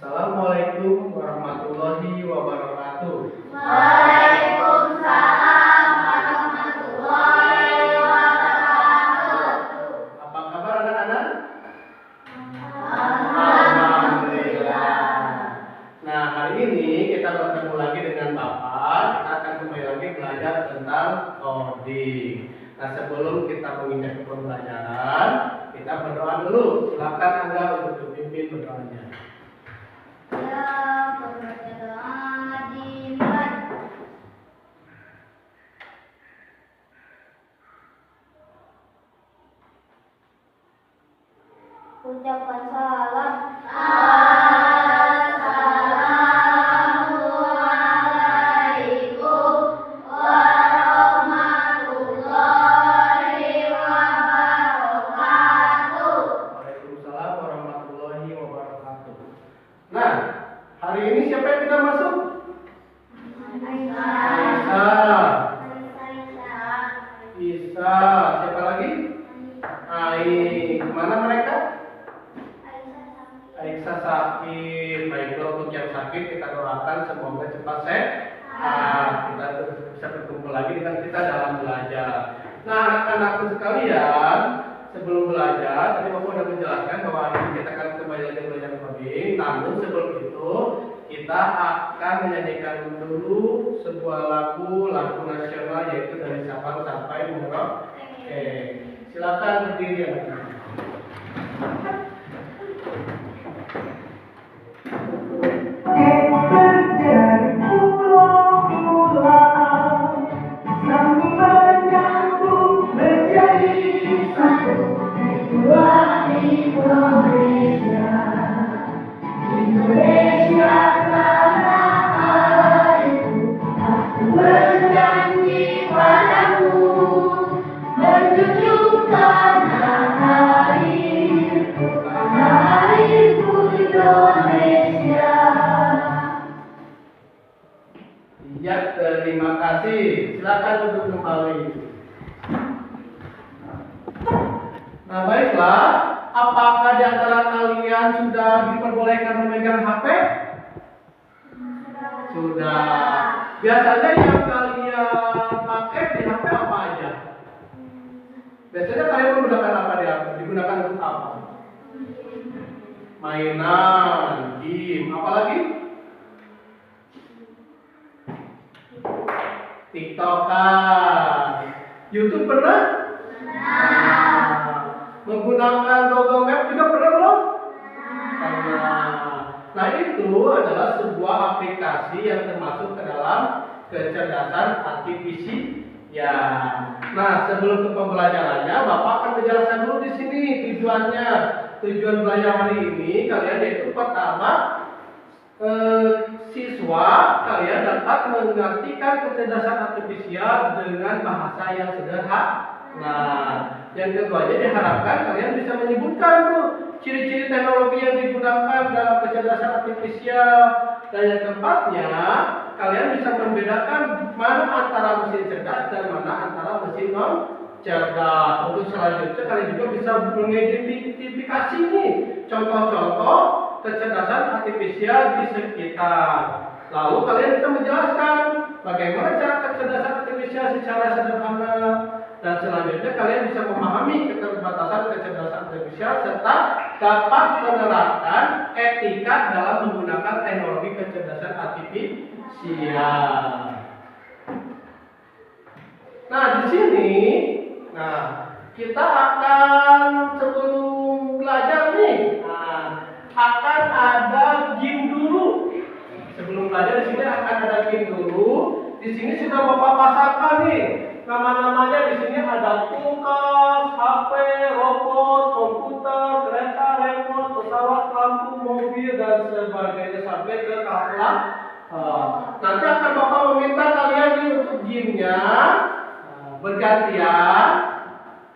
Assalamualaikum warahmatullahi wabarakatuh. Waalaikumsalam warahmatullahi wabarakatuh. Apa kabar anak-anak? Alhamdulillah. Nah, hari ini kita bertemu lagi dengan Bapak. Kita akan kembali lagi belajar tentang coding. Nah, sebelum kita menginjak ke pembelajaran, kita berdoa dulu. Silakan Anda untuk pimpin berdoanya. Ya, berbaca doa dimulai. Ucapan salam. Assalamualaikum warahmatullahi wabarakatuh. Waalaikumsalam warahmatullahi wabarakatuh. Nah, hari ini siapa yang tidak masuk? Isa. Siapa lagi? Ai. Kemana mereka? Aisyah sakit. Baiklah, untuk yang sakit kita doakan semoga cepat sehat. Kita bisa berkumpul lagi dengan kita dalam belajar. Nah, anak-anakku sekalian, sebelum belajar, tadi Bapak sudah menjelaskan bahwa hari ini kita akan kembali lagi belajar coding. Namun sebelum itu, kita akan menyanyikan dulu sebuah lagu nasional, yaitu dari Sabang sampai Merauke. Silakan berdiri anak-anak. Ya, terima kasih. Silakan duduk kembali. Nah, baiklah. Apakah di antara kalian sudah diperbolehkan memegang HP? Sudah. Biasanya yang kalian pakai di HP apa aja? Biasanya kalian menggunakan apa di HP? Digunakan untuk apa? Mainan, game, apa lagi? TikTokan, YouTube pernah? Menggunakan Google Map juga pernah belum? Pernah. Nah, itu adalah sebuah aplikasi yang termasuk ke dalam kecerdasan artifisial. Ya. Nah, sebelum ke pembelajarannya, Bapak akan menjelaskan dulu di sini tujuannya. Tujuan belajar hari ini kalian yaitu pertama, siswa kalian dapat mengartikan kecerdasan artifisial dengan bahasa yang sederhana. Nah, yang keduanya diharapkan kalian bisa menyebutkan tuh ciri-ciri teknologi yang digunakan dalam kecerdasan artifisial. Dan yang keempatnya, kalian bisa membedakan mana antara mesin cerdas dan mana antara mesin non cerdas. Untuk selanjutnya kalian juga bisa mengidentifikasi nih contoh-contoh kecerdasan artifisial di sekitar. Lalu kalian bisa menjelaskan bagaimana cara kecerdasan artifisial secara sederhana. Dan selanjutnya kalian bisa memahami keterbatasan kecerdasan artifisial serta dapat menerapkan etika dalam menggunakan teknologi kecerdasan artifisial. Nah, di sini, kita akan sebelum belajar nih, akan ada game dulu. Sebelum belajar di sini akan ada game dulu. Di sini sudah Bapak pasangkan nih. Nama-namanya di sini ada kulkas, HP, robot, komputer, kereta, remote, pesawat, lampu, mobil dan sebagainya sampai ke kalkulator. Nanti akan Bapak meminta kalian nih untuk gamenya bergantian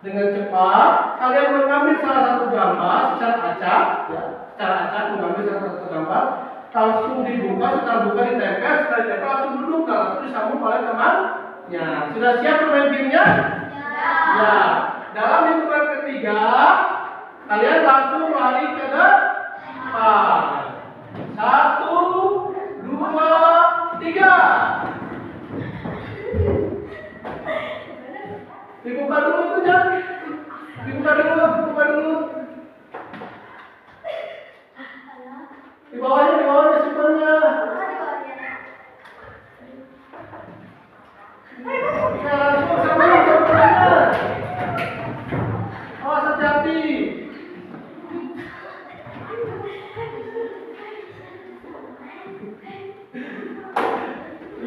dengan cepat. Kalian mengambil salah satu gambar secara acak, ya, secara acak mengambil salah satu gambar, langsung dibuka, setelah buka ditempel, setelah ditempel langsung duduk, langsung disambung oleh teman. Ya, sudah siap bermain gamenya? Ya. Dalam hitungan ketiga, kalian langsung lari ke depan. 1, Di bawahnya simpennya. Ya, langsung simpennya. Awas hati-hati.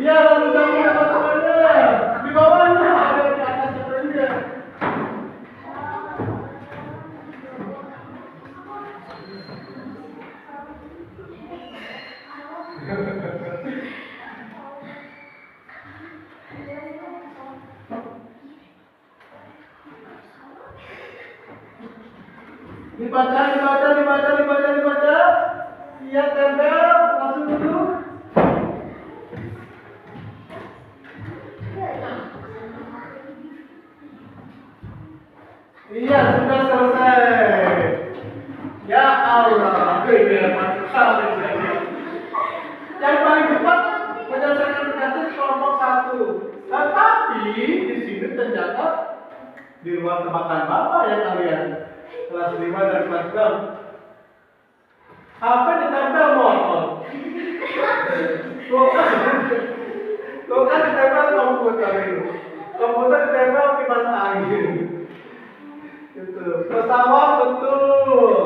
Iya, lalu kamu teman-temannya. Di bawahnya, ada di atas simpennya. Dibaca. Iya, tempel, langsung duduk. Iya, sudah selesai. Ya Allah, yang paling cepat menyelesaikan tugasnya kelompok 1. Tetapi di sini ternyata di ruang tebakan Bapak ya kalian. Kelas 5 dan kelas 6. HP ditempel motor. Kulkas ditempel komputer itu. Komputer ditempel kipas angin. Gitu. Pesawat betul.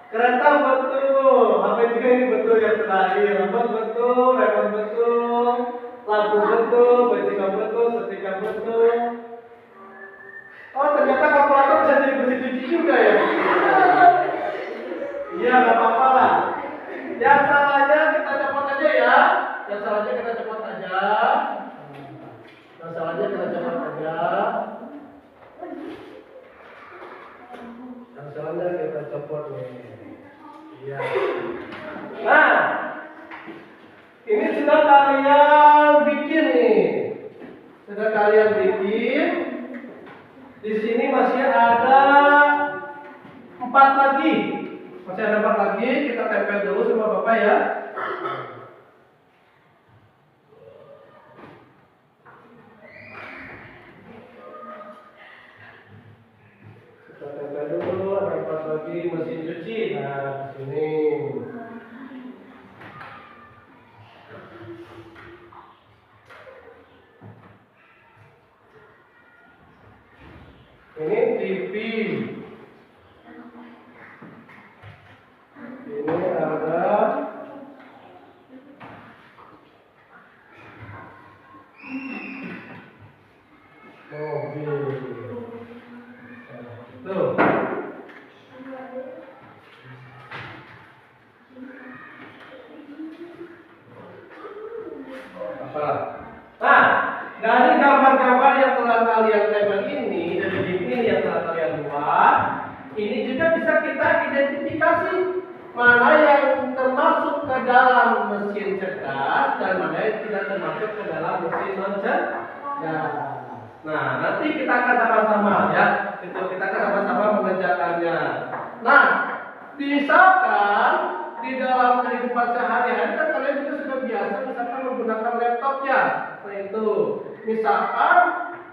Kereta betul. HP juga ini betul yang terakhir. Remote betul, remote betul. Lampu betul, bajingan betul, setrika betul. Oh, ternyata kalkulator bisa jadi mesin cuci juga ya. Iya, nggak apa-apa lah. Yang salahnya kita copot aja ya. Yang salahnya kita copot aja. nih. Iya. Nah, ini sudah kalian bikin nih. Di sini masih ada 4 lagi. Kita tempel dulu sama Bapak ya. Kita tempel dulu, ada 4 lagi mesin cuci. Nah, di sini. Ini TV. Ini ada mobil. Tuh. Apa? Nah, dari gambar-gambar yang telah kalian tempel ini, dari dinding yang telah kalian buat, ini juga bisa kita identifikasi mana yang termasuk ke dalam mesin cerdas dan mana yang tidak termasuk ke dalam mesin non cerdas. Nah, nanti kita akan sama-sama ya, kita akan sama-sama mengerjakannya. Nah, misalkan di dalam kehidupan sehari-hari kan kalian juga sudah biasa misalkan menggunakan laptopnya. Nah itu, misalkan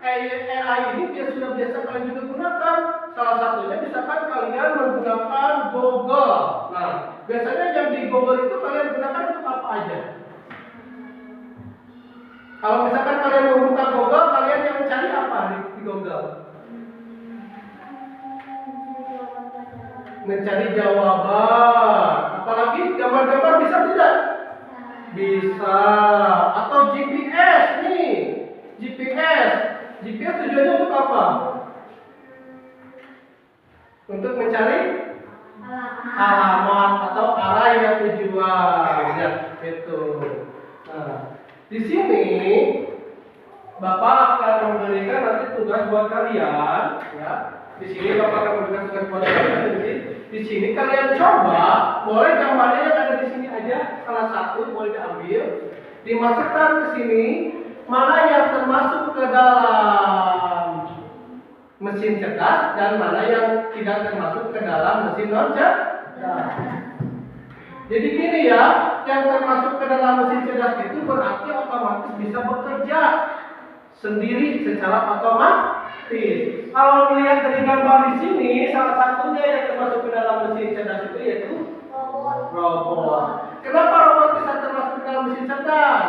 AI ini dia sudah biasa kalian juga gunakan. Salah satunya misalkan kalian menggunakan Google. Nah, biasanya yang di Google itu kalian gunakan untuk apa aja? Kalau misalkan kalian membuka Google, kalian yang mencari apa di Google? Mencari jawaban. Apalagi gambar-gambar bisa tidak? Bisa. Atau GPS nih. GPS tujuannya untuk apa? Untuk mencari alamat atau arah yang tujuan. Ya, itu. Nah, di sini Bapak akan memberikan nanti tugas buat kalian, ya. Di sini Bapak akan memberikan tugas buat kalian. Di sini kalian coba, boleh gambarnya yang ada di sini aja, salah satu boleh diambil, dimasukkan ke sini, mana yang termasuk ke dalam mesin cerdas dan mana yang tidak termasuk ke dalam mesin non cerdas. Jadi gini ya, yang termasuk ke dalam mesin cerdas itu berarti otomatis bisa bekerja sendiri secara otomatis. Kalau melihat dari gambar di sini, salah satunya yang termasuk ke dalam mesin cerdas itu yaitu Robot. Kenapa robot bisa termasuk dalam mesin cerdas?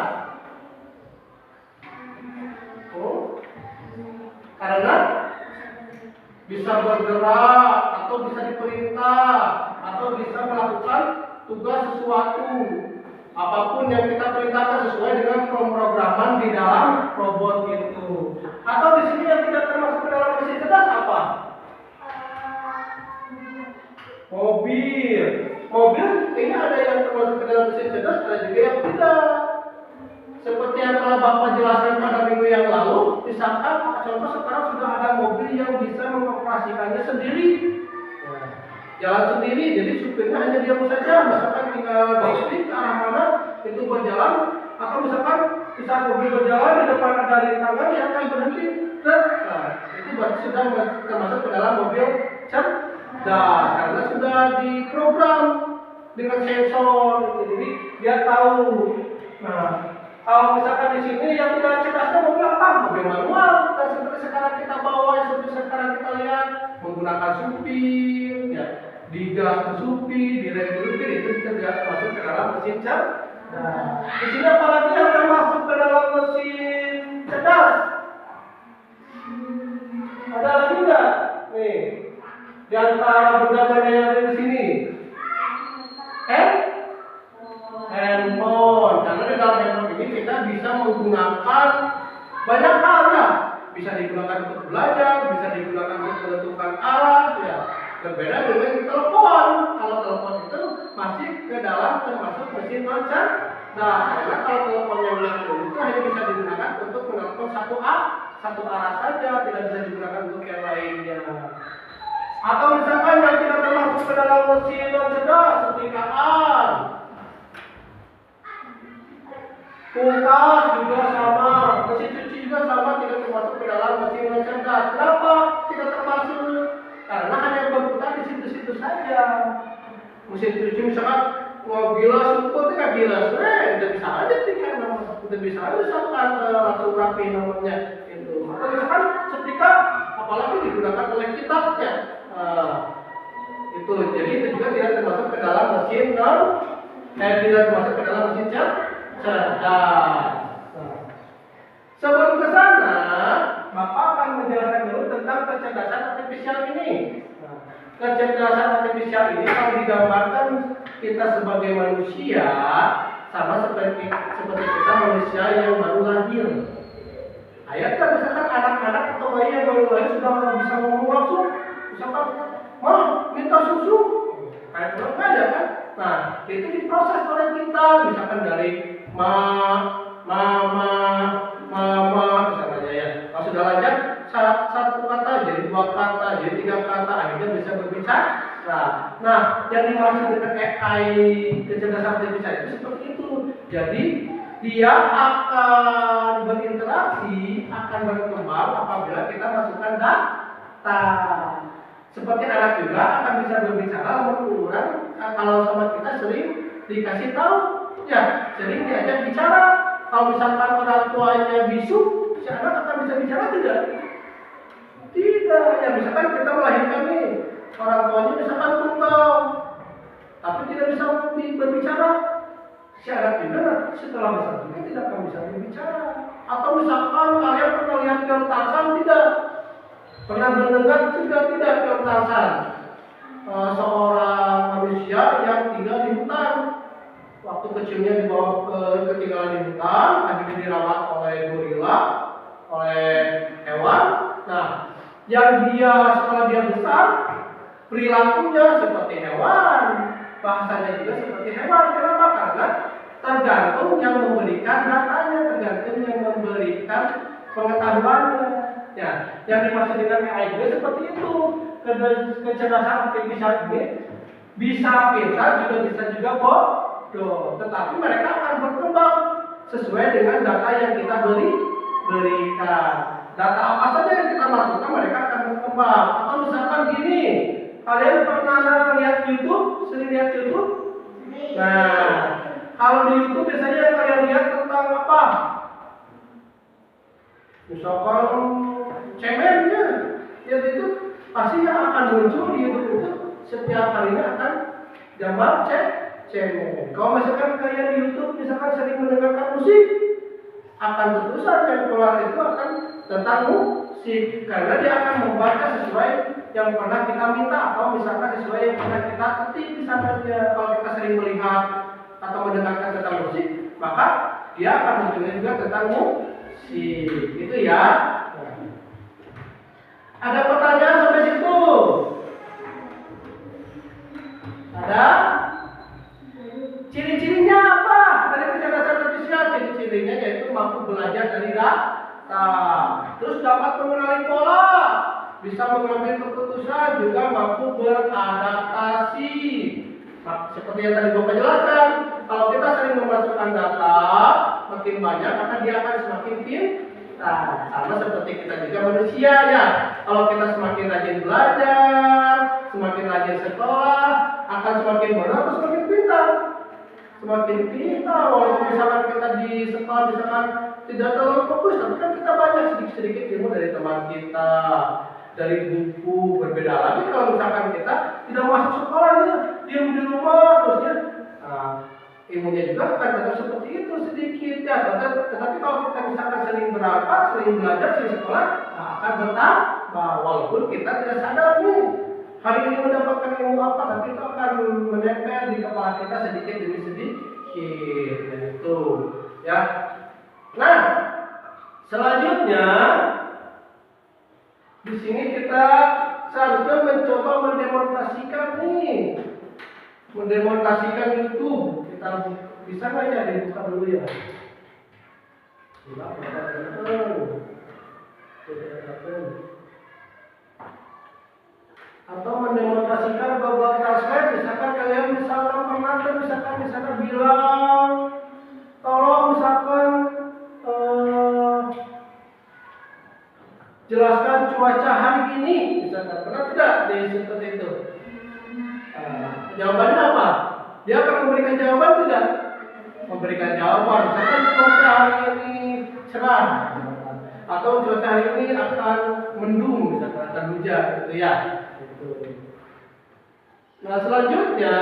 Oh, karena bisa bergerak atau bisa diperintah atau bisa melakukan tugas sesuatu. Apapun yang kita perintahkan sesuai dengan pemrograman di dalam robot itu. Atau di sini yang tidak termasuk ke dalam mesin cerdas apa? Mobil. Mobil ini ada yang termasuk ke dalam mesin cerdas, ada juga yang tidak. Seperti yang telah Bapak jelaskan pada minggu yang lalu, misalkan contoh sekarang sudah ada mobil yang bisa mengoperasikannya sendiri. Jalan sendiri, jadi supirnya hanya diam saja, misalkan tinggal diklik ke arah mana itu berjalan, atau misalkan saat mobil berjalan di depan ada rintangan yang akan berhenti. Nah, itu berarti sudah termasuk ke dalam mobil cerdas karena sudah diprogram dengan sensor, jadi dia tahu. Nah, kalau misalkan di sini yang tidak cerdasnya mobil apa? Mobil manual. Dan seperti sekarang kita bawa, seperti sekarang kita lihat menggunakan supir, ya, digas ke supir, direm supir, itu tidak termasuk ke dalam mesin cerdas. Nah, di sini apalagi yang termasuk ke dalam mesin cerdas? Ada lagi nggak? Nih, di antara benda-benda yang ada di sini. Handphone, karena di dalam handphone ini kita bisa menggunakan banyak hal ya, bisa digunakan untuk belajar, bisa digunakan untuk menentukan arah ya. Berbeda dengan telepon, kalau telepon itu masih ke dalam termasuk mesin cerdas. Nah, karena kalau telepon yang itu hanya bisa digunakan untuk menelpon satu arah saja, tidak bisa digunakan untuk yang lainnya. Atau misalkan yang tidak termasuk ke dalam mesin cerdas, setikaan. Kulkas juga sama, mesin cuci juga sama, tidak termasuk ke dalam mesin cerdas. Kenapa tidak termasuk? Karena hanya berputar di situ-situ saja. Mesin cuci misalkan mau gilas, itu kan gilas, udah bisa aja kan, udah bisa aja misalkan langsung rapi nomornya itu. Atau misalkan setrika, apalagi digunakan oleh kita ya. Itu, jadi itu juga tidak termasuk ke dalam mesin tidak termasuk ke dalam mesin cerdas. Sebelum ke sana, Bapak akan menjelaskan dulu tentang kecerdasan artifisial ini. Kecerdasan artifisial ini kalau digambarkan kita sebagai manusia sama seperti kita manusia yang baru lahir. Ayat kan misalkan anak-anak atau bayi yang baru lahir sudah bisa ngomong langsung, misalkan, "Ma, minta susu." Kayak belum ada kan? Nah, itu diproses oleh kita, misalkan dari mama, misalnya ya. Kalau sudah lancar, satu kata jadi dua kata, jadi tiga kata, akhirnya bisa berbicara. Nah, yang dimaksud dengan AI, kecerdasan artifisial itu seperti itu. Jadi dia akan berinteraksi, akan berkembang apabila kita masukkan data. Seperti anak juga akan bisa berbicara, kurang kalau sama kita sering dikasih tahu, ya sering diajak bicara. Kalau misalkan orang tuanya bisu, si anak akan bisa bicara tidak? Tidak. Ya misalkan kita melahirkan nih, orang tuanya misalkan tunggal, tapi tidak bisa berbicara. Si anak juga setelah besar juga tidak akan bisa berbicara. Atau misalkan kalian pernah lihat film Tarzan tidak? Pernah mendengar juga tidak film Tarzan? Seorang manusia yang tinggal di hutan. Waktu kecilnya dibawa ketinggalan di hutan, akhirnya dirawat oleh gorila, oleh hewan. Nah, yang dia setelah dia besar, perilakunya seperti hewan, bahasanya juga seperti hewan. Kenapa? Karena tergantung yang memberikan datanya, tergantung yang memberikan pengetahuannya. Ya, yang dimaksud dengan AI juga seperti itu. Kecerdasan artifisial ini bisa pintar, juga bisa bodoh. Tetapi mereka akan berkembang sesuai dengan data yang kita berikan. Data apa saja yang kita masukkan, mereka akan berkembang. Atau misalkan gini, kalian pernah lihat YouTube? Sering lihat YouTube? Nah, kalau di YouTube biasanya yang kalian lihat tentang apa? Misalkan cemennya, ya itu pasti yang akan muncul di YouTube itu setiap harinya akan Jamal cengeng. Kalau misalkan kalian di YouTube misalkan sering mendengarkan musik, akan terusan yang keluar itu akan tentang musik, karena dia akan membaca sesuai yang pernah kita minta, atau misalkan sesuai yang pernah kita ketik. Misalkan kalau kita sering melihat atau mendengarkan tentang musik, maka dia akan munculnya juga tentang musik. Itu ya. Ada pertanyaan sampai situ? Ada? Ciri-cirinya apa? Dari kecerdasan artifisial, ciri-cirinya yaitu mampu belajar dari data, terus dapat mengenali pola, bisa mengambil keputusan, juga mampu beradaptasi. Nah, seperti yang tadi Bapak jelaskan, kalau kita sering memasukkan data makin banyak, maka dia akan semakin pintar. Sama seperti kita juga manusia ya. Kalau kita semakin rajin belajar, semakin rajin sekolah, akan semakin bodoh atau semakin pintar? Semakin pintar. Walaupun misalkan kita di sekolah misalkan tidak terlalu fokus, tapi kan kita banyak sedikit-sedikit ilmu dari teman kita, dari buku. Berbeda lagi kalau misalkan kita tidak masuk sekolah, diam di rumah terusnya, ilmunya juga akan tetap seperti itu sedikit ya. Tetapi kalau kita misalkan sering berangkat, sering belajar, sering sekolah, akan bertambah. Walaupun kita tidak sadar nih hari ini mendapatkan ilmu apa, tapi itu akan menempel di kepala kita sedikit demi sedikit, gitu ya. Nah, selanjutnya di sini kita seharusnya mencoba mendemonstrasikan YouTube. Kita bisa nggak ya dibuka dulu ya? Atau mendemonstrasikan Google Translate. Misalkan kalian misalkan bilang, tolong misalkan jelaskan cuaca hari ini, misalkan pernah tidak di seperti itu? Jawabannya apa? Dia akan memberikan jawaban tidak? Memberikan jawaban. Misalkan cuaca hari ini cerah, atau cuaca hari ini akan mendung, misalkan akan hujan, gitu ya. Nah, selanjutnya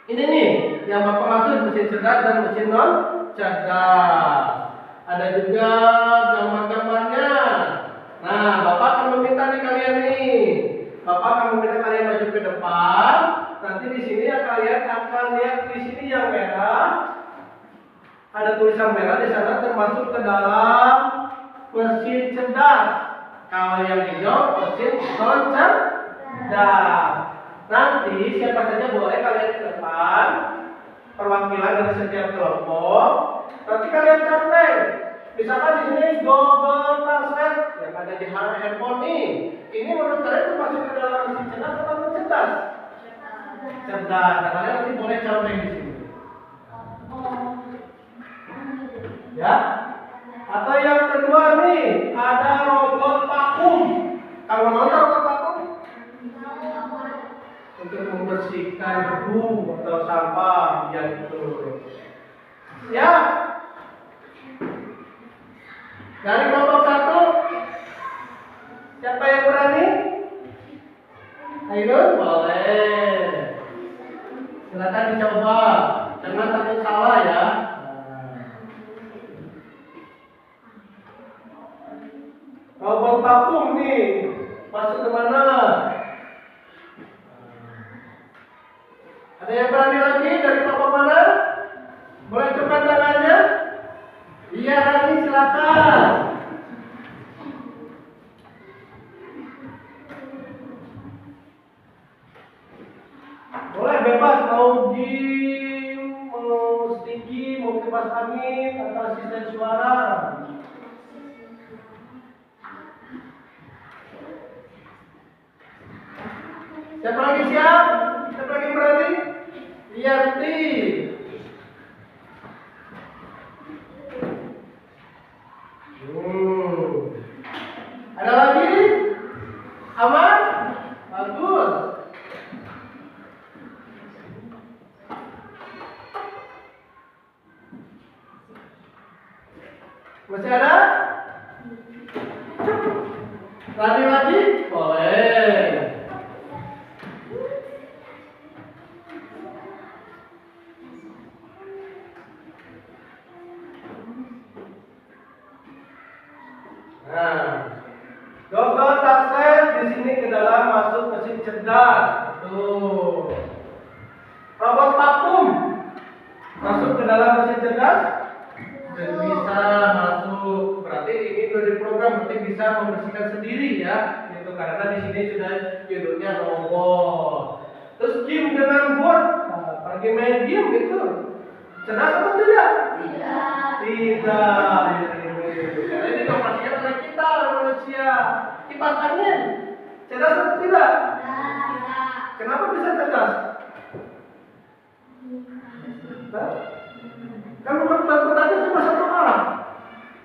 ini nih yang Bapak maksud mesin cerdas dan mesin non cerdas. Ada juga gambar-gambarnya. Nah, Bapak akan meminta nih kalian nih. Bapak akan meminta kalian maju ke depan. Nanti di sini ya kalian akan lihat di sini yang merah. Ada tulisan merah di sana termasuk ke dalam mesin cerdas. Kalau yang hijau mesin non cerdas. Nanti siapa saja boleh kalian ke depan, perwakilan dari setiap kelompok. Nanti kalian catat. Misalkan di sini Google Translate yang ada di handphone nih. Ini menurut kalian termasuk ke dalam mesin cerdas atau non cerdas? Cerdas. Nah, kalian nanti boleh catat di sini. Ya. Atau yang kedua nih, ada robot vakum. Kalau mau robot vakum? Untuk membersihkan debu atau sampah, ya gitu. Ya. Dari kelompok 1, siapa yang berani? Ainun, boleh. Silakan dicoba. Jangan takut salah ya. Robot vakum nih, masuk ke mana? Ada yang berani lagi dari kelompok mana? Boleh cepat tangannya? Iya, Rani, silakan. Boleh bebas mau diam, mau tinggi, mau kipas angin, atau asisten suara. Siapa lagi siap? Siapa lagi berani? Yanti. Ada lagi? Aman? Bagus. Masih ada? Berani lagi? Boleh. cerdas. Betul. Robot vakum masuk ke dalam mesin cerdas? Dan bisa masuk. Berarti ini sudah diprogram, berarti bisa membersihkan sendiri ya. Gitu karena di sini sudah judulnya robot. Terus game dengan bot, pergi main game itu cerdas atau tidak? Tidak. Tidak. Karena ini operasinya oleh kita, manusia. Kipas angin, cerdas atau tidak? Tidak. Kenapa bisa cerdas? Kan bukan berputarnya cuma satu arah.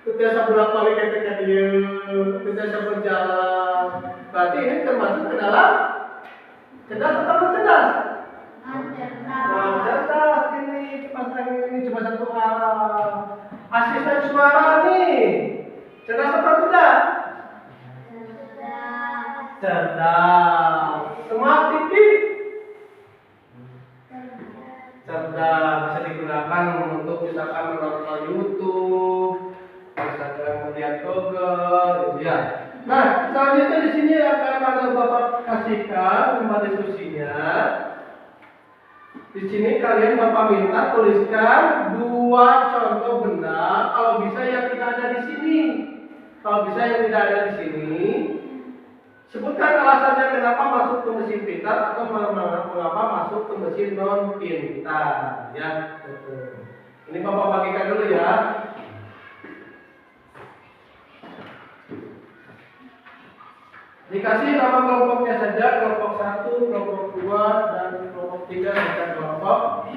Biasa bolak-balik ketika dia biasa berjalan. Berarti ini termasuk ke dalam cerdas atau tidak cerdas? Nah, cerdas ini kipas angin ini cuma satu arah. Asisten suara nih, cerdas atau tidak? Cerdas. Smart TV cerdas, bisa digunakan untuk misalkan menonton YouTube, misalkan melihat Google, gitu ya. Nah, selanjutnya di sini akan ada Bapak kasihkan tempat diskusinya. Di sini kalian Bapak minta tuliskan 2 contoh benda, kalau bisa yang tidak ada di sini. Kalau bisa yang tidak ada di sini, sebutkan alasannya kenapa masuk ke mesin pintar atau mengapa masuk ke mesin non pintar, ya. Betul. Ini Bapak bagikan dulu ya. Dikasih nama kelompoknya saja, kelompok 1, kelompok 2, dan kelompok 3 dan kelompok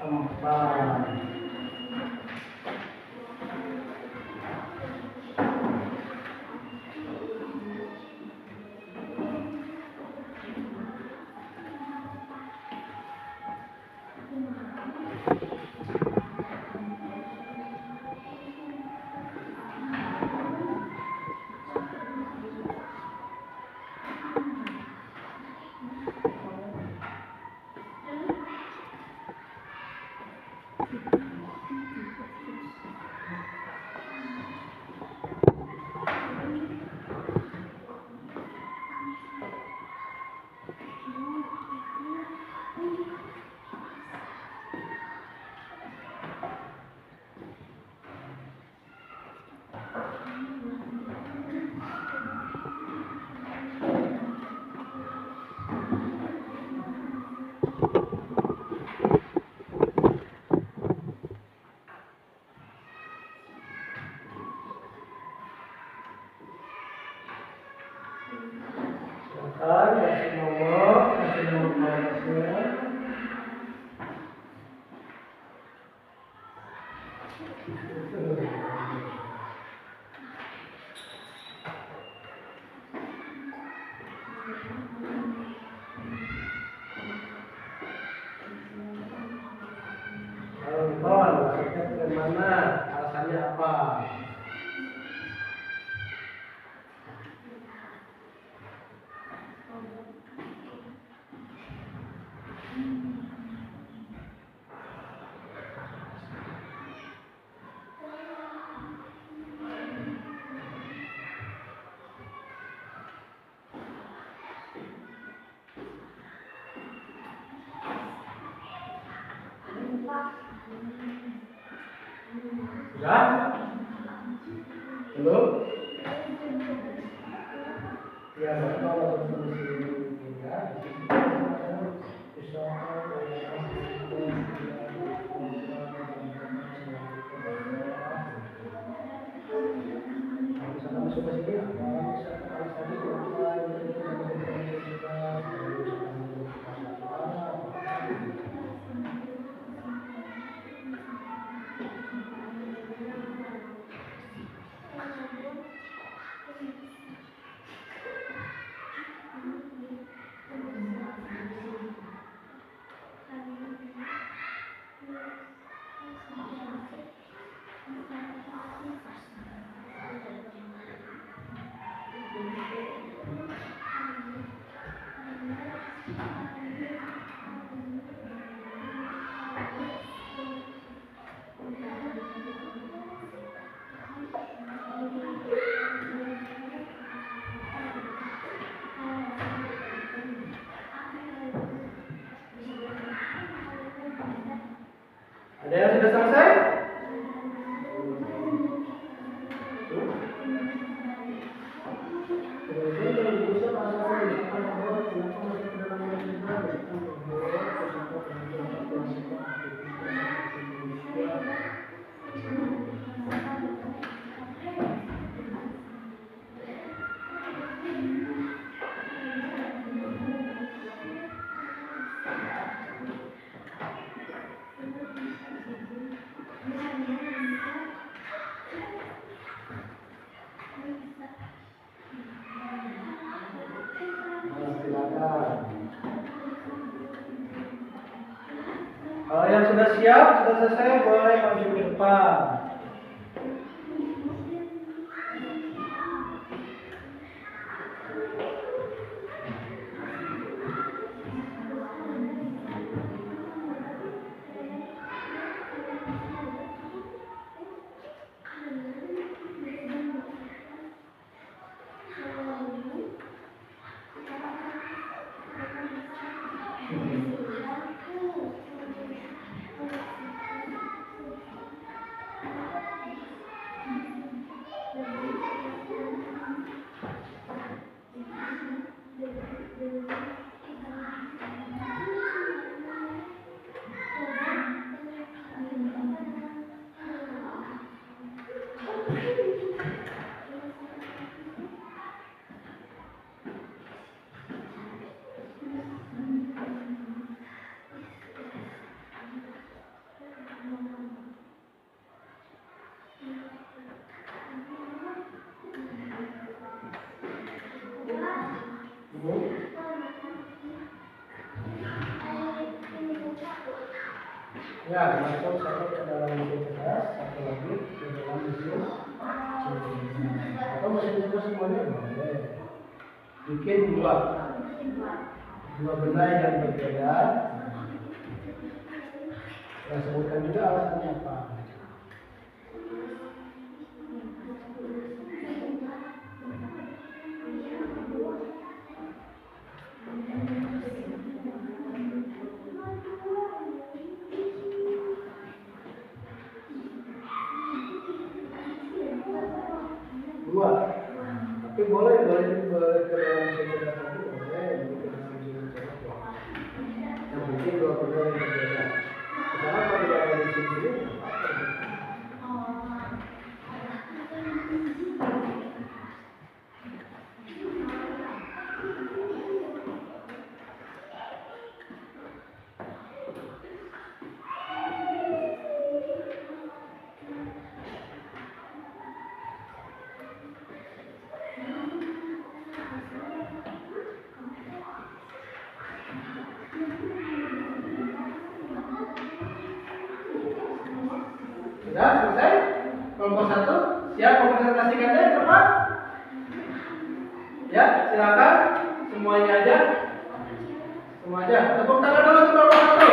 4. Kasih nomor kelasnya. Nonton, maksudnya bagaimana? Alasannya apa? Sudah? Belum? Ya, kalau Ada yang sudah selesai? Kalau yang sudah siap, sudah selesai, boleh maju ke depan. Ya, masuk satu ke dalam mesin cerdas, satu lagi ke dalam mesin atau mesin cerdas semuanya boleh. Bikin dua benda yang berbeda. Saya sebutkan juga alasannya apa. Dua, tapi boleh ke dalam mesin cerdas tadi boleh, ke dalam mesin cerdas boleh. Yang penting dua benda yang berbeda. Karena kalau tidak ada mesin sini, sudah selesai. Kelompok satu siap mempresentasikan dari depan. Ya, silakan semuanya aja. Semua aja. Tepuk tangan dulu untuk kelompok satu.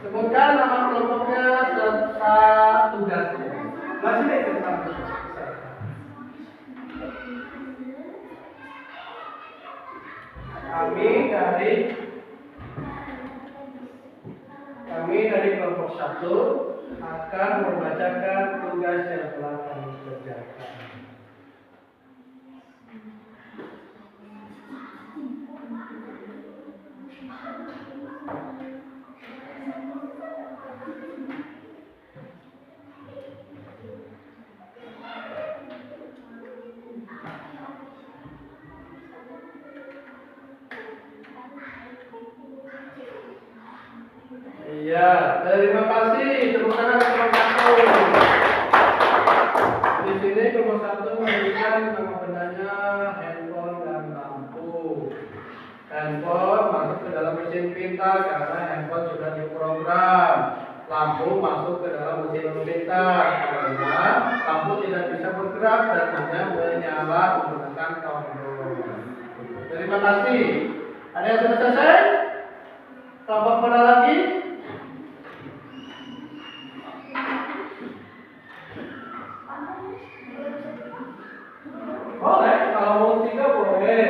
Sebutkan nama kelompoknya serta tugasnya. Masih nih tentang Kami dari kelompok satu akan membacakan tugas yang telah kami kerjakan. Iya, terima kasih. Tepuk tangan untuk kelompok satu. Di sini kelompok satu memberikan nama bendanya handphone dan lampu. Handphone masuk ke dalam mesin pintar karena handphone sudah diprogram. Lampu masuk ke dalam mesin pintar karena lampu tidak bisa bergerak dan hanya menyala menggunakan tombol. Terima kasih. Ada yang sudah selesai? Kelompok mana lagi? Boleh, kalau mau tiga boleh.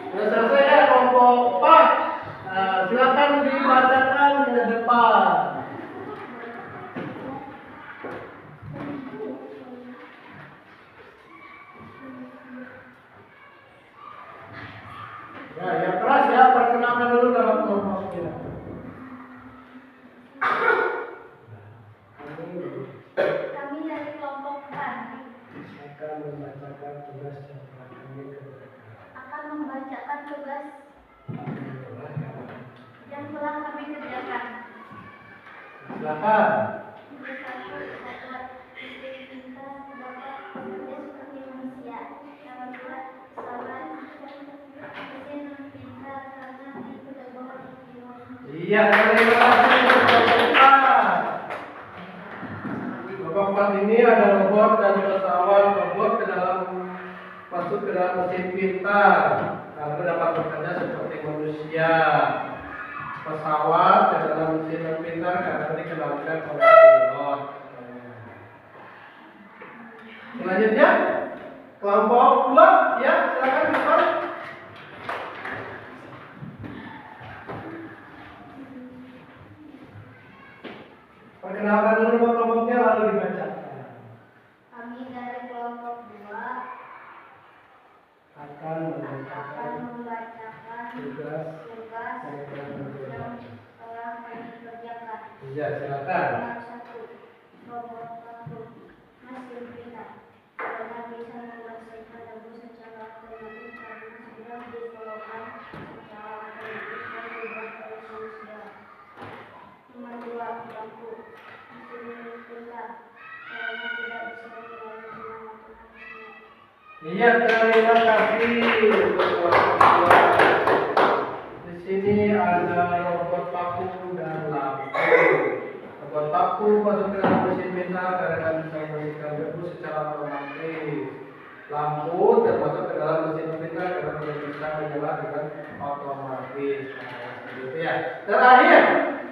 Sudah selesai ya kelompok 4. Silakan dibacakan ke depan. Ya, yang keras ya, perkenalkan dulu nama kelompoknya. Kami dari kelompok 4 Akan membacakan tugas yang telah kami kerjakan. akan membacakan tugas yang telah kami kerjakan. Silakan. Nomor 1, membuat istri kita dapat bekerja seperti manusia. Nomor 2, pesawat mesin pintar karena tidak boleh dibuang. Iya, terima kasih Bapak. Bapak ini ada robot dan pesawat. Robot masuk ke dalam mesin pintar karena dapat bekerja seperti manusia. Pesawat ke dalam mesin pintar karena dikendalikan oleh pilot. Selanjutnya kelompok 2 ya, silakan Bapak. Perkenalkan dulu nama kelompoknya lalu dibacakan. Kami dari kelompok 2 Akan akan membacakan membacakan tugas tugas yang telah dikerjakan. yang telah kami kerjakan. Iya, silakan. Nomor 1, robot waktu mesin pintar karena bisa menyelesaikan lagu secara otomatis karena sudah difollow-kan secara otomatis dan dibuat oleh manusia. Nomor 2, lampu mesin pintar karena tidak bisa dilayani dengan otomatisnya. Iya, terima kasih untuk kelompok 2. Di sini ada robot paku dan lampu. Robot paku masuk ke dalam mesin pintar karena bisa mengikat debu secara otomatis. Lampu termasuk ke dalam mesin pintar karena tidak bisa menyala dengan otomatis. Gitu ya. Terakhir,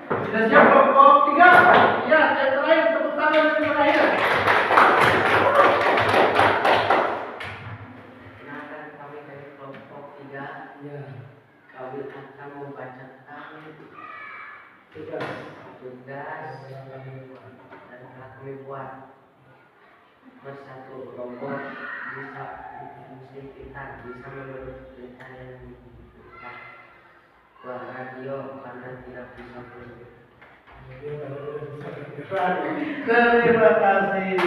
sudah siap kelompok 3? Iya, yang terakhir tepuk tangan yang terakhir. Kenalkan kami dari kelompok 3. Ya, Kami akan membacakan tugas tugas yang kami buat. dan telah kami buat. Nomor 1, robot bisa mesin pintar bisa menurut perintah yang diberikan. 2, radio karena tidak bisa bergerak. Terima kasih.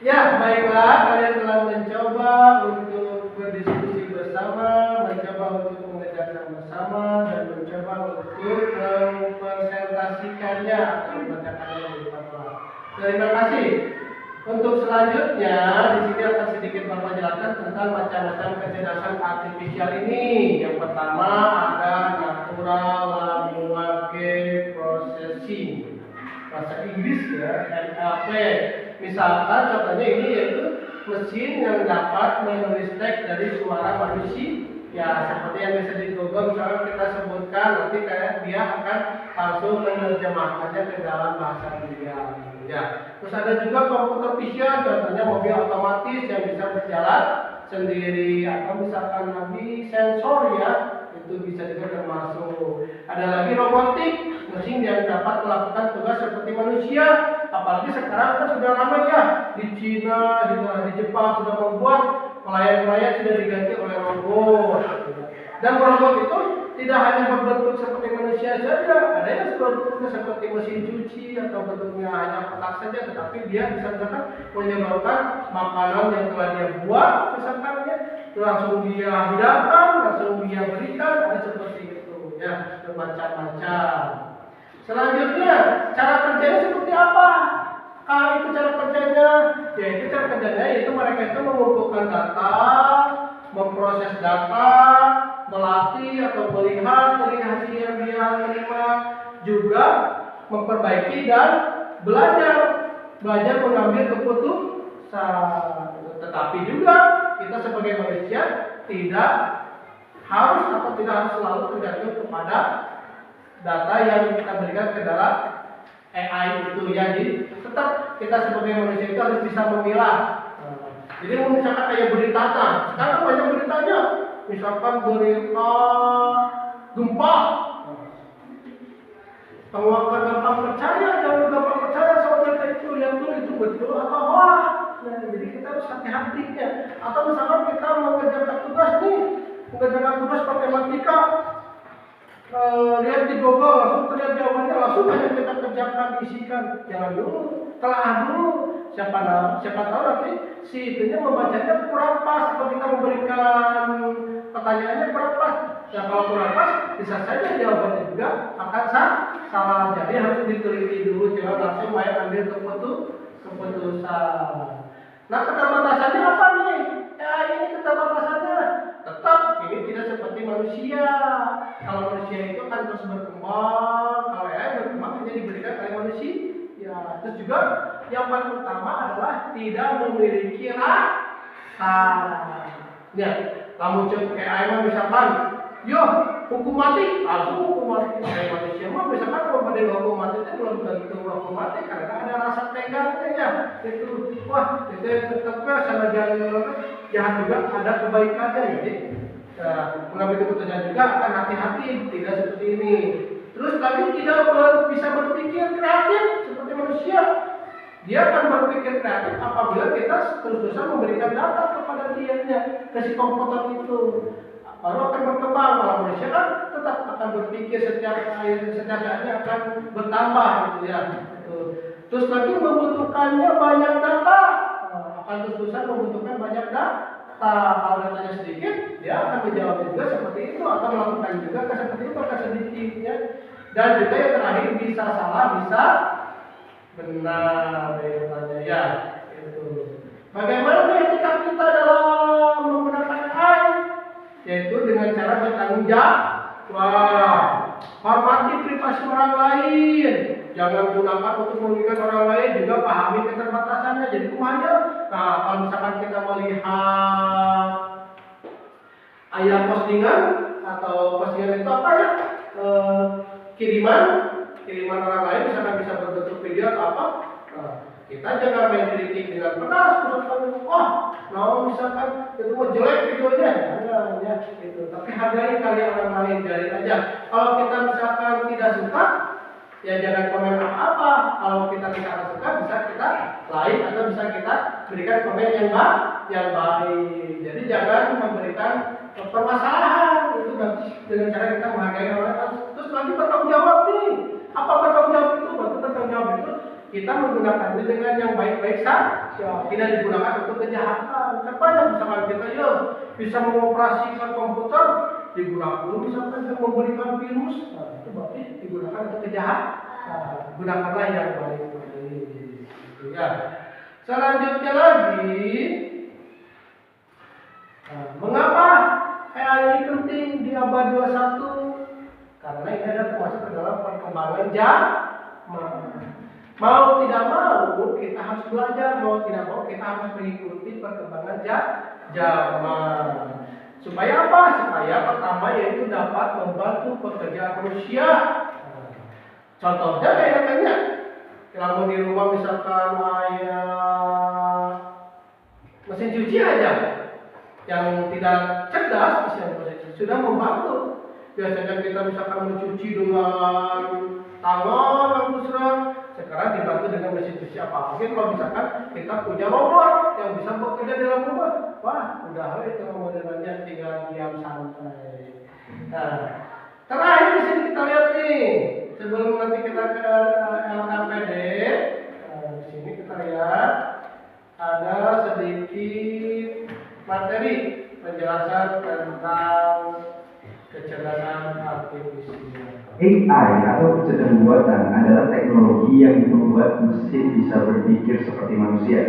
Ya, baiklah, kalian telah mencoba untuk berdiskusi bersama, mencoba untuk mengerjakan bersama, dan mencoba untuk mempresentasikannya atau membacakannya di depan kelas. Terima kasih. Untuk selanjutnya, di sini akan sedikit Bapak jelaskan tentang macam-macam kecerdasan artifisial ini. Yang pertama ada natural language processing, bahasa Inggris ya, NLP. Misalkan contohnya ini yaitu mesin yang dapat menulis teks dari suara manusia. Ya, seperti yang bisa di Google misalnya kita sebutkan, nanti kayak dia akan langsung menerjemahkannya ke dalam bahasa dia. Ya. Terus ada juga komputer vision, contohnya mobil otomatis yang bisa berjalan sendiri, atau misalkan lagi sensor ya, itu bisa juga termasuk. Ada lagi robotik, mesin yang dapat melakukan tugas seperti manusia. Apalagi sekarang kan sudah ramai ya, di Cina, di Jepang sudah membuat pelayan-pelayan sudah diganti oleh robot. Dan robot itu tidak hanya berbentuk seperti manusia saja, ada yang berbentuknya seperti mesin cuci atau bentuknya hanya kotak saja, tetapi dia bisa misalkan menyebabkan makanan yang telah dia buat, misalkan ya, langsung dia hidangkan, langsung dia berikan, ada seperti itu ya, bermacam-macam. Selanjutnya, cara kerjanya seperti apa? Itu cara kerjanya, yaitu cara kerjanya yaitu mereka itu mengumpulkan data, memproses data, melatih atau melihat dari hasil yang dia terima, juga memperbaiki dan belajar mengambil keputusan. Tetapi juga kita sebagai manusia tidak harus atau tidak harus selalu tergantung kepada data yang kita berikan ke dalam AI itu ya. Jadi tetap kita sebagai manusia itu harus bisa memilah. Jadi misalkan kayak beritanya, sekarang banyak beritanya, misalkan berita gempa, kalau akan gampang percaya, jangan gampang percaya sama berita itu, yang itu betul atau hoax. Nah, jadi kita harus hati-hati ya. Atau misalkan kita mengerjakan tugas nih, mengerjakan tugas matematika, lihat di Google langsung terlihat jawabannya, langsung aja kita kerjakan, isikan. Jangan dulu, telah dulu. Siapa tahu nanti si itunya membacanya kurang pas atau kita memberikan pertanyaannya kurang pas. Ya kalau kurang pas, bisa saja jawabannya juga akan salah. Jadi harus diteliti dulu, jangan langsung main ambil keputusan. Nah, keterbatasannya apa nih? Ya ini keterbatasannya. Tetap ini tidak seperti manusia. Kalau manusia itu kan terus berkembang, kalau AI berkembang hanya diberikan oleh manusia. Ya, terus juga yang paling utama adalah tidak memiliki rasa. Ya, kamu cek AI misalkan, yo hukum mati, langsung hukum mati. Kayak manusia mah misalkan kalau pada hukum mati itu belum tentu hukum mati karena ada rasa tegangnya ya. Itu wah itu tetapnya sama jahat juga ada kebaikannya. Jadi mengambil keputusan juga akan hati-hati, tidak seperti ini. Terus lagi tidak bisa berpikir kreatif seperti manusia. Dia akan berpikir kreatif apabila kita terus-terusan memberikan data kepada dianya, ke si komputer itu. Baru akan berkembang. Kalau manusia kan tetap akan berpikir setiap harinya akan bertambah gitu ya. Terus lagi membutuhkannya banyak data, akan terus-terusan membutuhkan banyak data. Kalau datanya sedikit, dia akan menjawab juga seperti itu atau melakukan juga seperti itu akan sedikitnya. Dan juga yang terakhir bisa salah, bisa benar ya. Itu. Bagaimana etika kita dalam menggunakan AI? Yaitu dengan cara bertanggung jawab. Hormati privasi orang lain. Jangan gunakan untuk merugikan orang lain, juga pahami keterbatasannya. Jadi kumanya. Nah, kalau misalkan kita melihat ayat postingan atau postingan itu apa ya? Kiriman orang lain misalkan bisa berbentuk video atau apa. Nah, kita jangan main kritik dengan pedas, misalkan itu mau jelek videonya, ya, gitu. Tapi hargai karya orang lain, biarin aja. Kalau kita misalkan tidak suka, ya jangan komen apa-apa. Kalau kita tidak suka, bisa kita like atau bisa kita berikan komen yang baik. Jadi jangan memberikan permasalahan itu nanti dengan cara kita menghargai orang lain. Terus nanti bertanggung jawab nih. Apa bertanggung jawab itu? Bertanggung jawab itu kita menggunakannya dengan yang baik-baik saja, tidak digunakan untuk kejahatan. Kan banyak misalkan kita bisa mengoperasikan komputer, digunakan misalkan untuk memberikan virus, itu berarti digunakan untuk kejahatan. Gunakanlah yang baik-baik. Ya. Selanjutnya lagi, mengapa AI ini penting di abad 21? Karena ini adalah termasuk dalam perkembangan zaman. Mau tidak mau kita harus belajar, mau tidak mau kita harus mengikuti perkembangan zaman. Supaya apa? Supaya pertama yaitu dapat membantu pekerjaan manusia. Contohnya kayaknya kalau di rumah misalkan mesin cuci aja yang tidak cerdas, mesin cuci sudah membantu. Biasanya kita misalkan mencuci dengan tangan langsung sekarang dibantu dengan mesin cuci apa. Mungkin kalau misalkan kita punya robot yang bisa bekerja di dalam rumah, wah udah itu modelnya tinggal diam santai. Nah, terakhir di sini kita lihat nih, sebelum nanti kita ke LKPD, di sini kita lihat ada sedikit materi penjelasan tentang kecerdasan artifisial. AI atau kecerdasan buatan adalah teknologi yang membuat mesin bisa berpikir seperti manusia.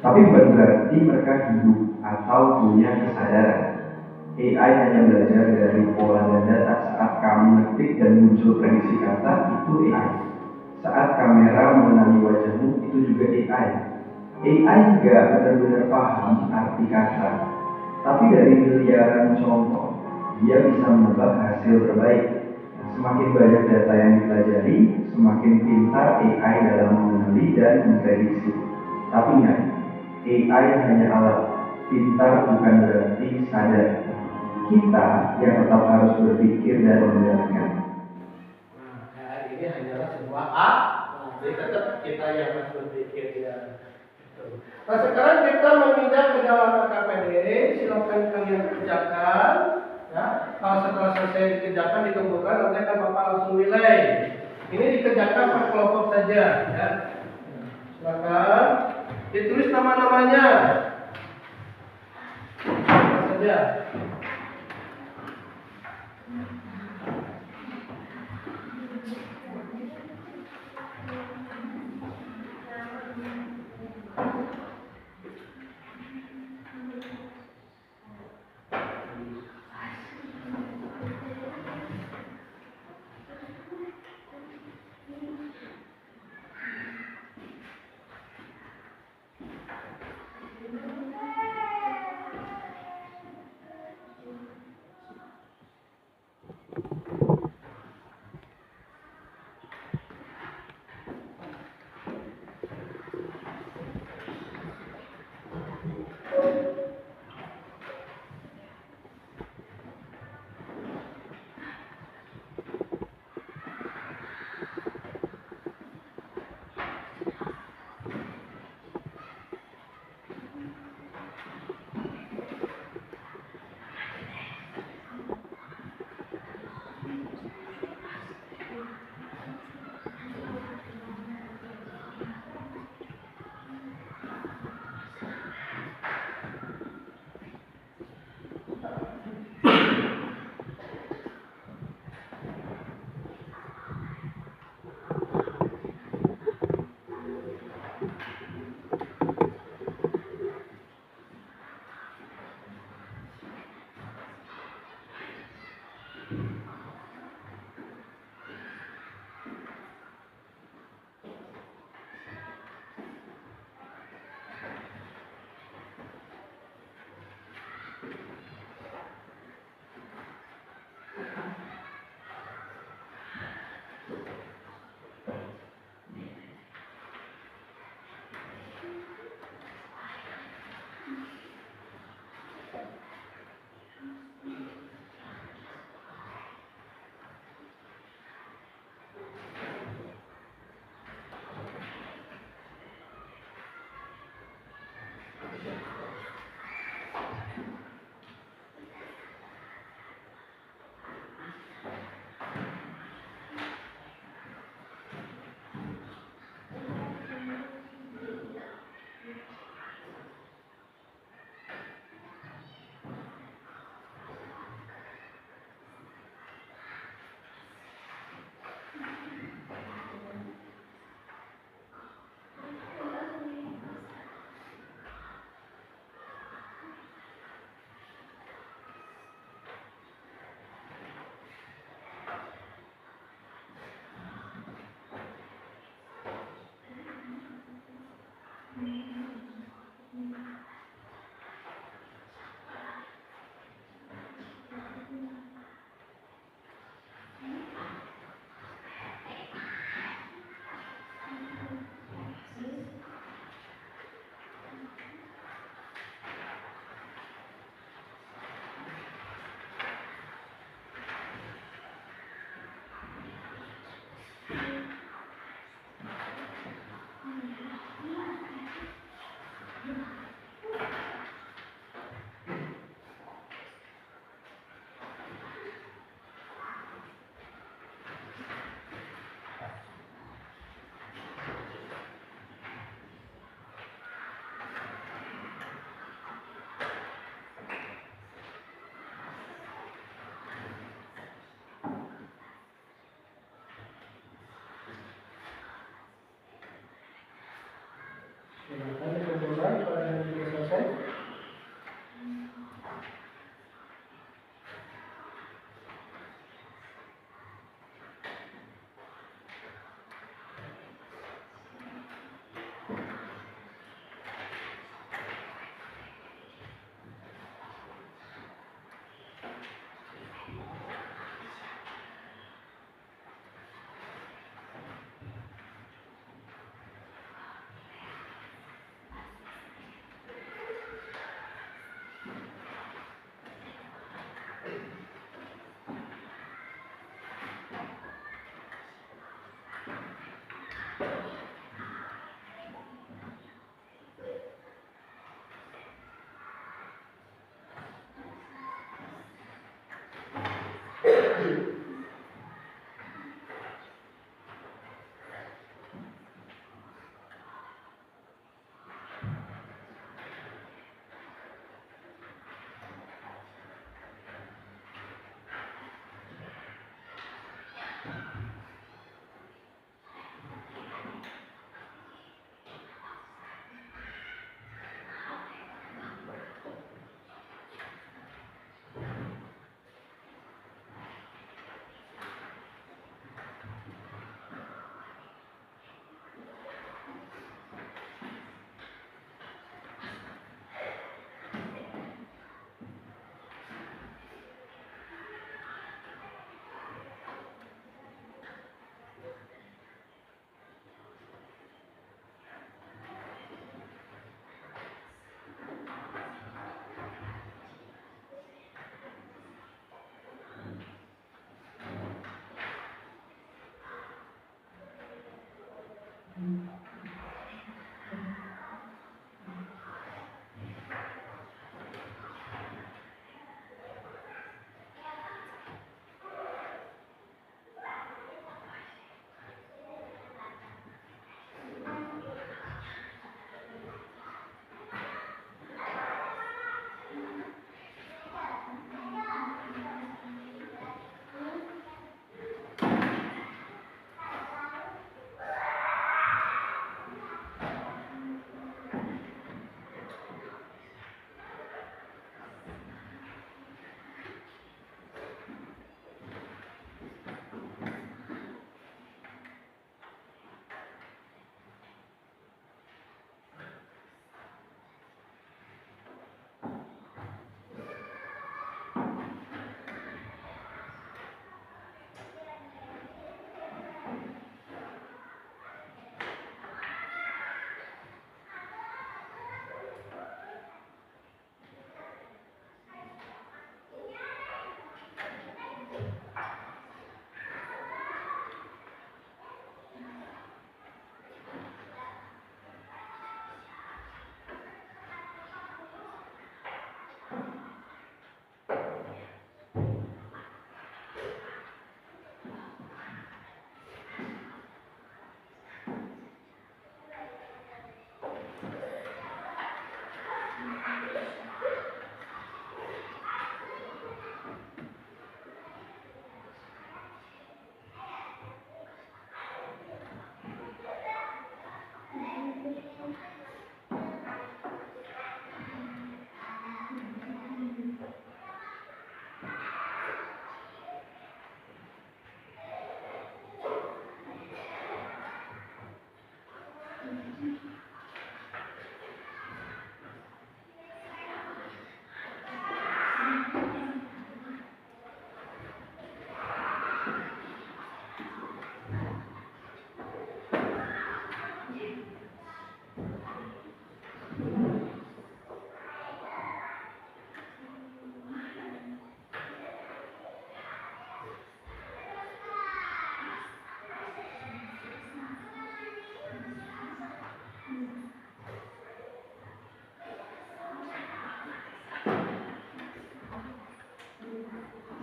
Tapi bukan berarti mereka hidup atau punya kesadaran. AI hanya belajar dari pola dan data. Saat kamu ngetik dan muncul prediksi kata, itu AI. Saat kamera mengenali wajahmu, itu juga AI. AI nggak benar-benar paham arti kata, tapi dari miliaran contoh, dia bisa menebak hasil terbaik. Semakin banyak data yang dipelajari, semakin pintar AI dalam mengenali dan memprediksi. Tapi ingat, AI hanya alat. Pintar bukan berarti sadar. Kita yang tetap harus berpikir dan mendengarkan. Nah, ini hanyalah sebuah jadi tetap kita yang harus berpikir ya. Nah, sekarang kita memindah ke dalam KKPD. Silakan kalian kerjakan. Ya, kalau setelah selesai dikerjakan dikumpulkan, nanti akan Bapak langsung nilai. Ini dikerjakan per kelompok saja. Ya. Silakan ditulis nama-namanya. Apa saja.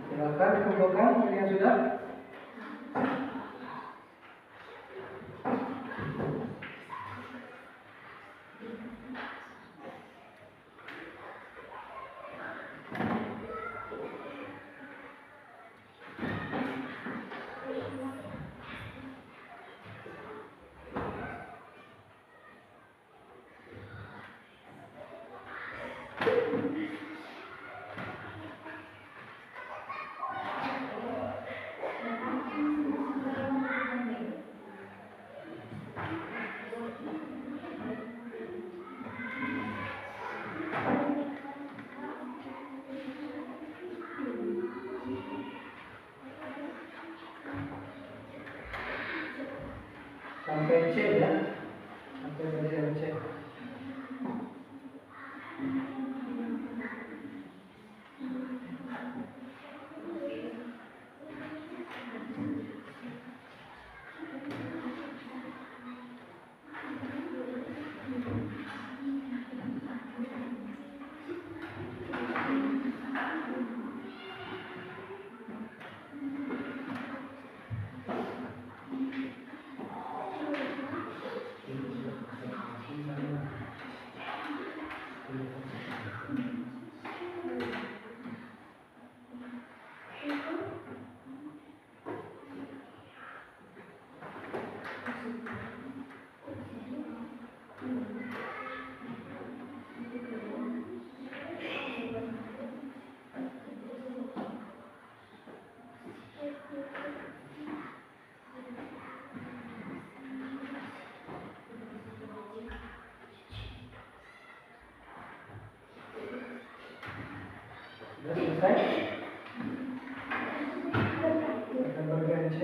Silakan dikumpulkan yang sudah. Sampai C ya, sampai bagian C. Sudah selesai? Akan bagian C.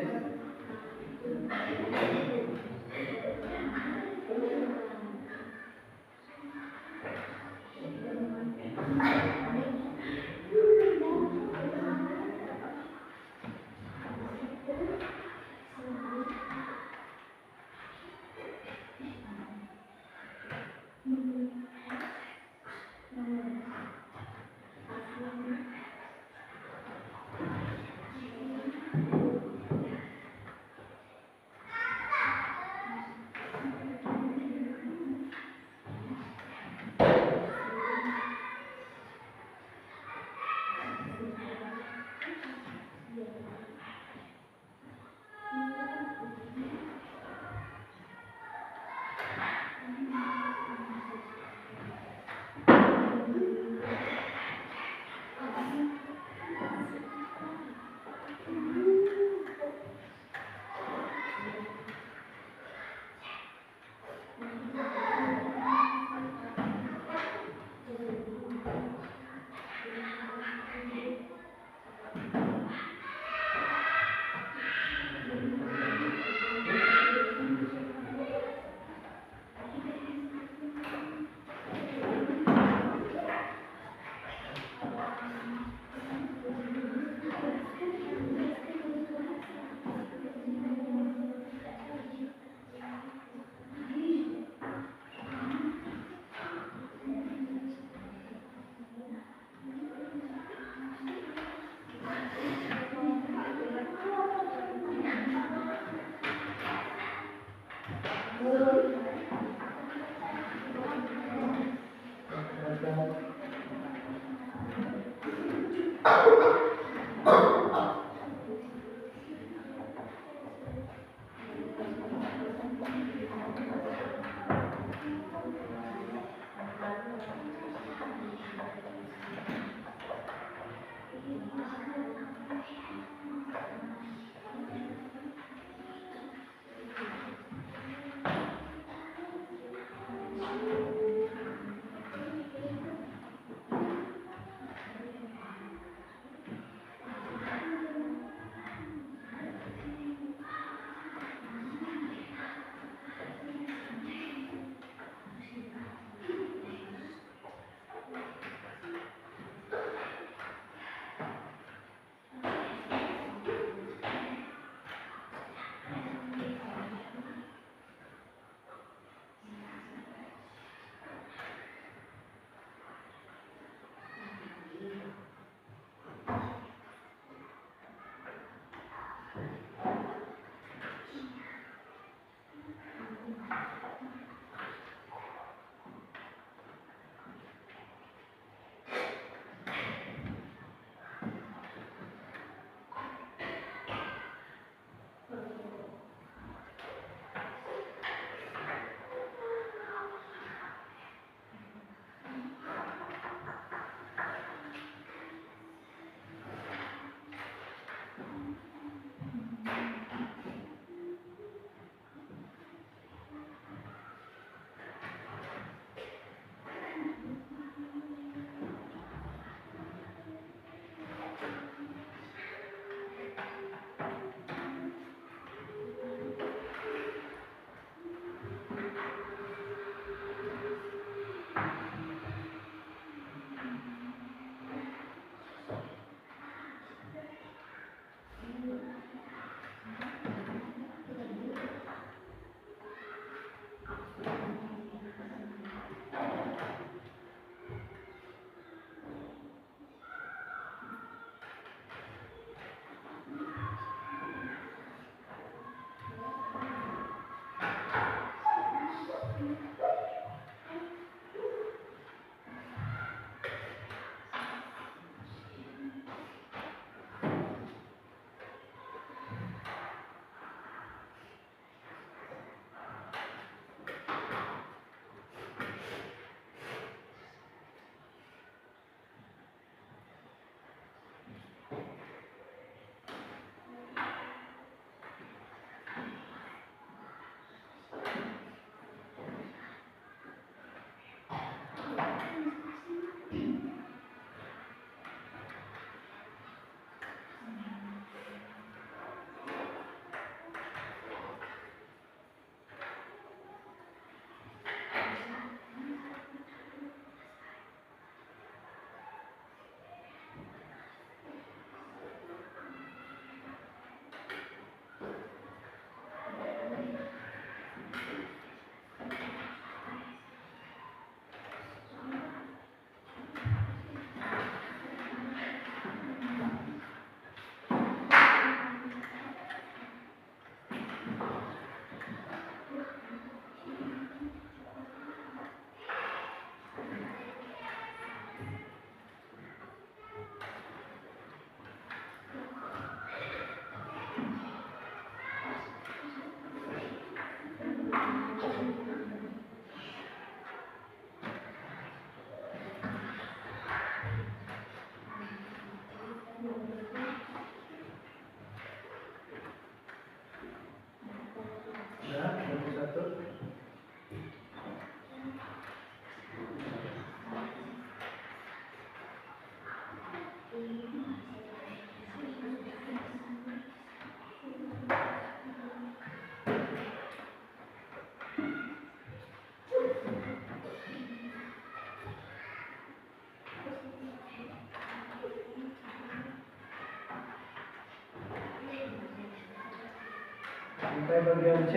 Sampai bagian C.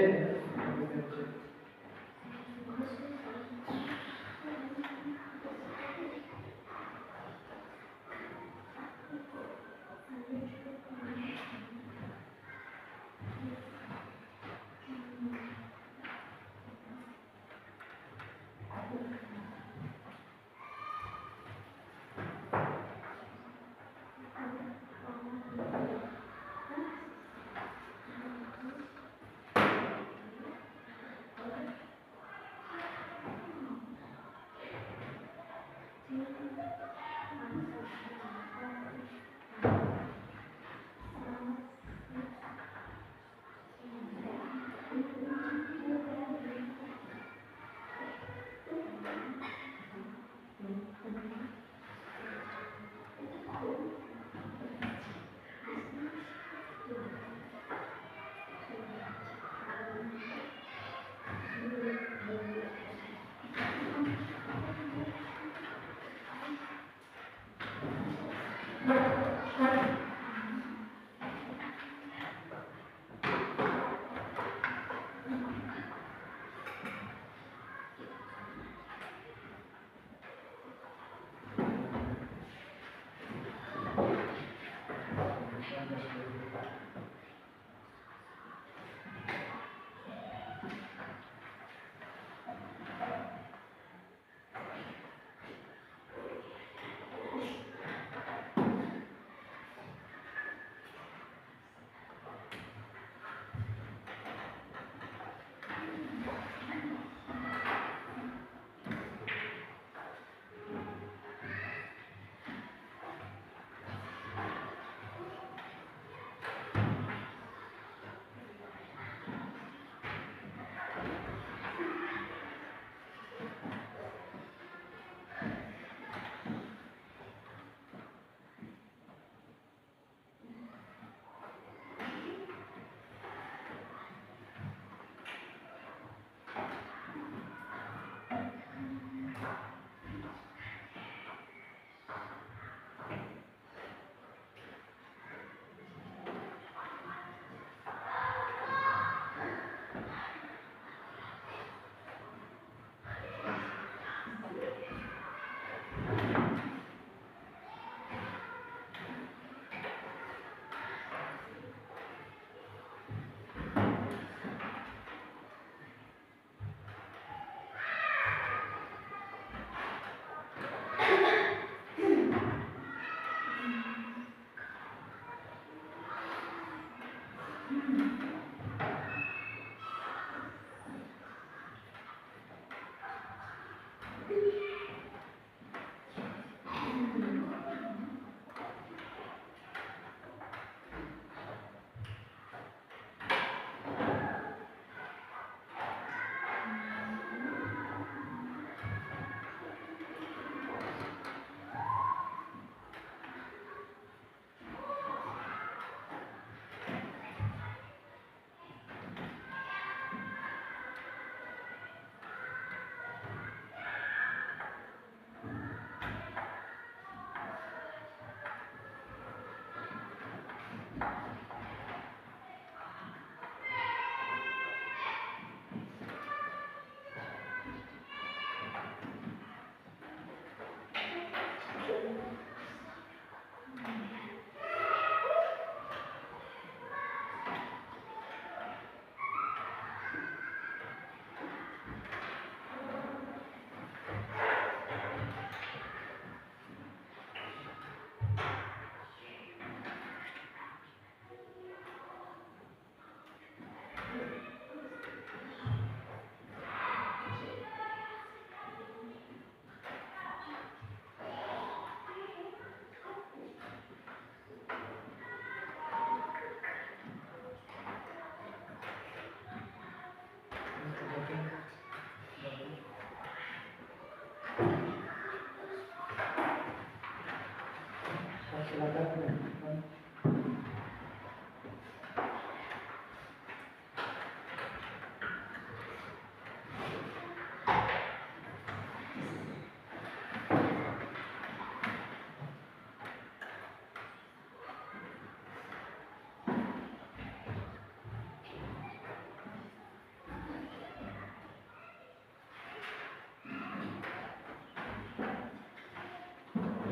Bagian C.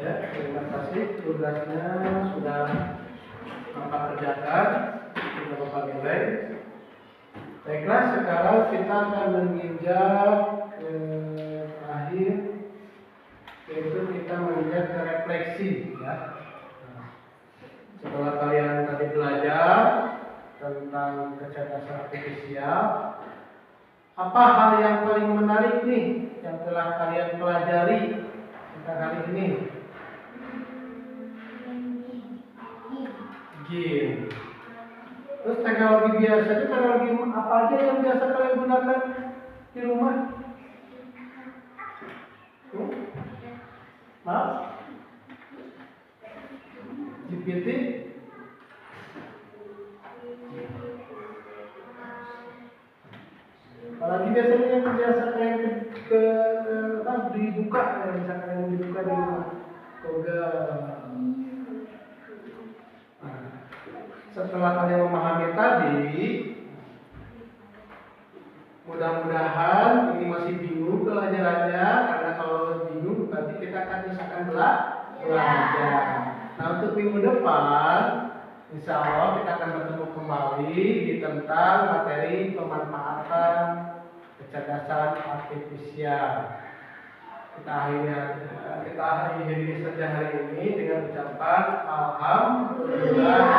Ya, terima kasih. Tugasnya sudah Bapak kerjakan, sudah Bapak nilai. Baiklah, sekarang kita akan menginjak ke terakhir, yaitu kita menginjak ke refleksi. Ya. Nah, setelah kalian tadi belajar tentang kecerdasan artifisial, apa hal yang paling menarik nih yang telah kalian pelajari tentang hari ini? Game. Terus teknologi biasa itu teknologi apa aja yang biasa kalian gunakan di rumah? Maaf? GPT? Apalagi biasanya yang biasa kayak dibuka, misalkan yang dibuka di rumah. Setelah kalian memahami tadi, mudah-mudahan ini masih bingung pelajarannya, karena kalau bingung nanti kita akan misalkan belajar. Nah, untuk minggu depan, insya Allah kita akan bertemu kembali di tentang materi pemanfaatan kecerdasan artifisial. Kita akhiri saja hari ini dengan ucapan Alhamdulillah.